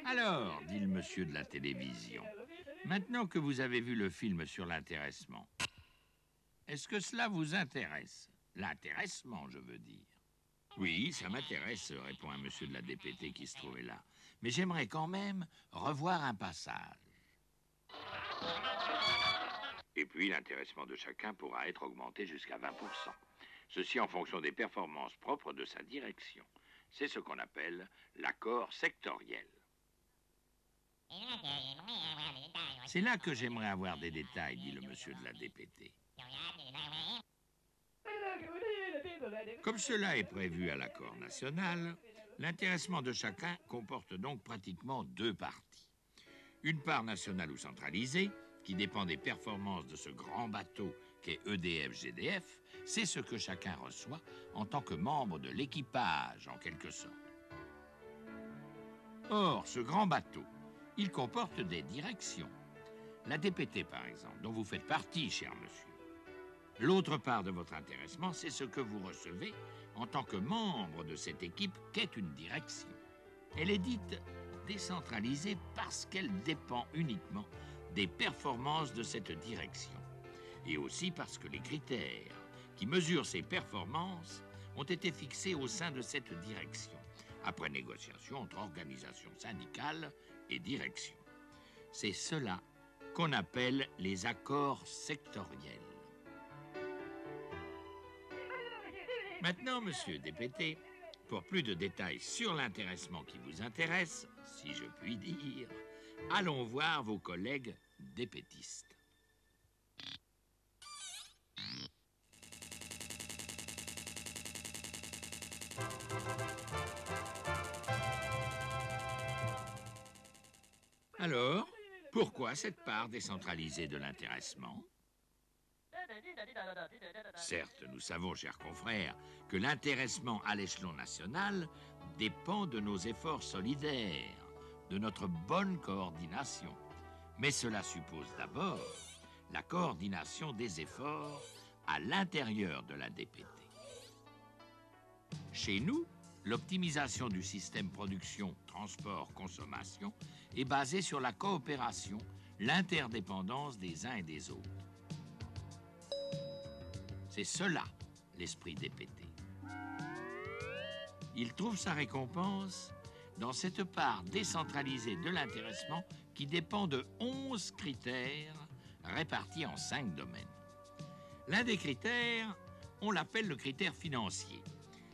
Alors, dit le monsieur de la télévision, maintenant que vous avez vu le film sur l'intéressement, est-ce que cela vous intéresse? L'intéressement, je veux dire. Oui, ça m'intéresse, répond un monsieur de la DPT qui se trouvait là. Mais j'aimerais quand même revoir un passage. Et puis, l'intéressement de chacun pourra être augmenté jusqu'à 20%. Ceci en fonction des performances propres de sa direction. C'est ce qu'on appelle l'accord sectoriel. C'est là que j'aimerais avoir des détails, dit le monsieur de la DPT. Comme cela est prévu à l'accord national, l'intéressement de chacun comporte donc pratiquement deux parties. Une part nationale ou centralisée, qui dépend des performances de ce grand bateau qu'est EDF-GDF, c'est ce que chacun reçoit en tant que membre de l'équipage, en quelque sorte. Or, ce grand bateau, il comporte des directions. La DPT, par exemple, dont vous faites partie, cher monsieur. L'autre part de votre intéressement, c'est ce que vous recevez en tant que membre de cette équipe qu'est une direction. Elle est dite décentralisée parce qu'elle dépend uniquement des performances de cette direction. Et aussi parce que les critères qui mesurent ces performances ont été fixés au sein de cette direction, après négociation entre organisations syndicales et direction. C'est cela qu'on appelle les accords sectoriels. Maintenant, monsieur DPT, pour plus de détails sur l'intéressement qui vous intéresse, si je puis dire, allons voir vos collègues dépétistes. Alors, pourquoi cette part décentralisée de l'intéressement? Certes, nous savons, chers confrères, que l'intéressement à l'échelon national dépend de nos efforts solidaires, de notre bonne coordination. Mais cela suppose d'abord la coordination des efforts à l'intérieur de la DPT. Chez nous, l'optimisation du système production, transport, consommation est basée sur la coopération, l'interdépendance des uns et des autres. C'est cela, l'esprit DPT. Il trouve sa récompense dans cette part décentralisée de l'intéressement qui dépend de 11 critères répartis en 5 domaines. L'un des critères, on l'appelle le critère financier.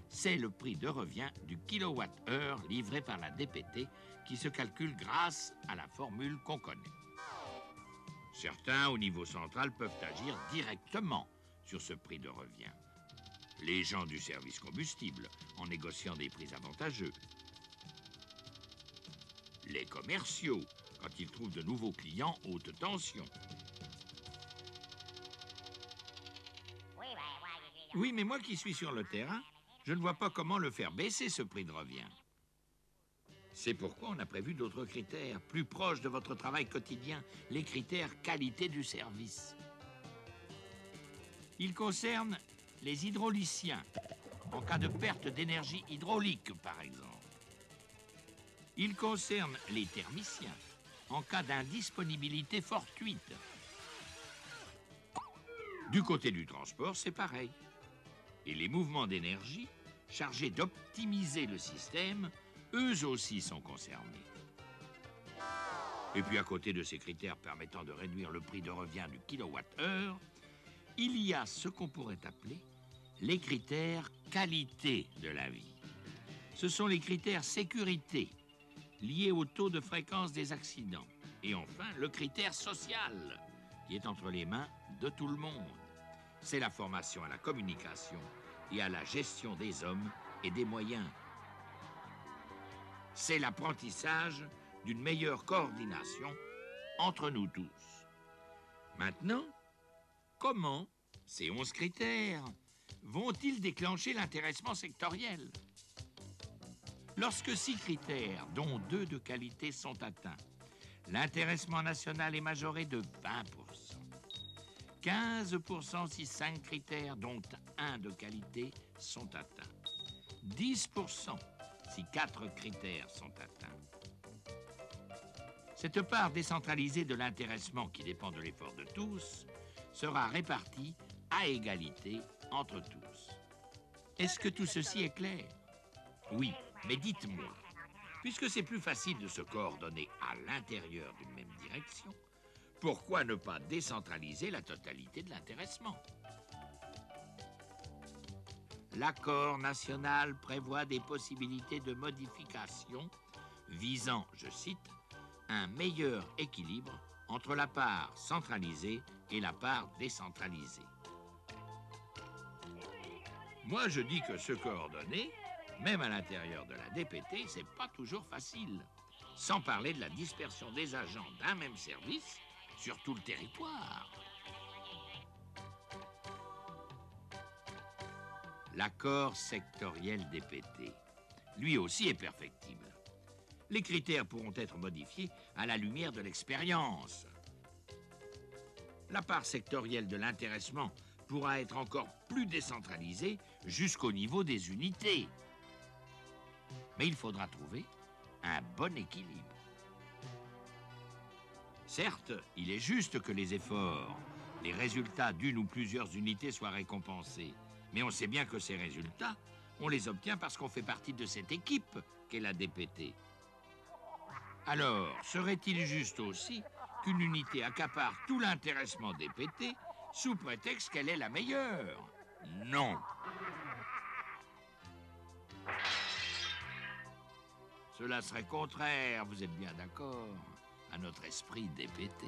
C'est le prix de revient du kilowatt-heure livré par la DPT qui se calcule grâce à la formule qu'on connaît. Certains, au niveau central, peuvent agir directement sur ce prix de revient. Les gens du service combustible, en négociant des prix avantageux. Les commerciaux, quand ils trouvent de nouveaux clients haute tension. Oui, mais moi qui suis sur le terrain, je ne vois pas comment le faire baisser, ce prix de revient. C'est pourquoi on a prévu d'autres critères, plus proches de votre travail quotidien, les critères qualité du service. Ils concernent les hydrauliciens, en cas de perte d'énergie hydraulique, par exemple. Ils concernent les thermiciens, en cas d'indisponibilité fortuite. Du côté du transport, c'est pareil. Et les mouvements d'énergie, chargés d'optimiser le système, eux aussi sont concernés. Et puis à côté de ces critères permettant de réduire le prix de revient du kilowatt-heure, il y a ce qu'on pourrait appeler les critères qualité de la vie. Ce sont les critères sécurité, liés au taux de fréquence des accidents. Et enfin, le critère social, qui est entre les mains de tout le monde. C'est la formation à la communication et à la gestion des hommes et des moyens. C'est l'apprentissage d'une meilleure coordination entre nous tous. Maintenant, comment ces 11 critères vont-ils déclencher l'intéressement sectoriel? Lorsque 6 critères, dont 2 de qualité, sont atteints, l'intéressement national est majoré de 20%. 15% si 5 critères, dont 1 de qualité, sont atteints. 10% si 4 critères sont atteints. Cette part décentralisée de l'intéressement qui dépend de l'effort de tous sera répartie à égalité entre tous. Est-ce que tout ceci est clair? Oui, mais dites-moi, puisque c'est plus facile de se coordonner à l'intérieur d'une même direction, pourquoi ne pas décentraliser la totalité de l'intéressement? L'accord national prévoit des possibilités de modification visant, je cite, un meilleur équilibre entre la part centralisée et la part décentralisée. Moi, je dis que se coordonner, même à l'intérieur de la DPT, c'est pas toujours facile. Sans parler de la dispersion des agents d'un même service sur tout le territoire. L'accord sectoriel DPT, lui aussi est perfectible. Les critères pourront être modifiés à la lumière de l'expérience. La part sectorielle de l'intéressement pourra être encore plus décentralisée jusqu'au niveau des unités. Mais il faudra trouver un bon équilibre. Certes, il est juste que les efforts, les résultats d'une ou plusieurs unités soient récompensés. Mais on sait bien que ces résultats, on les obtient parce qu'on fait partie de cette équipe qu'est la DPT. Alors, serait-il juste aussi qu'une unité accapare tout l'intéressement DPT sous prétexte qu'elle est la meilleure? Non. Cela serait contraire, vous êtes bien d'accord, à notre esprit DPT.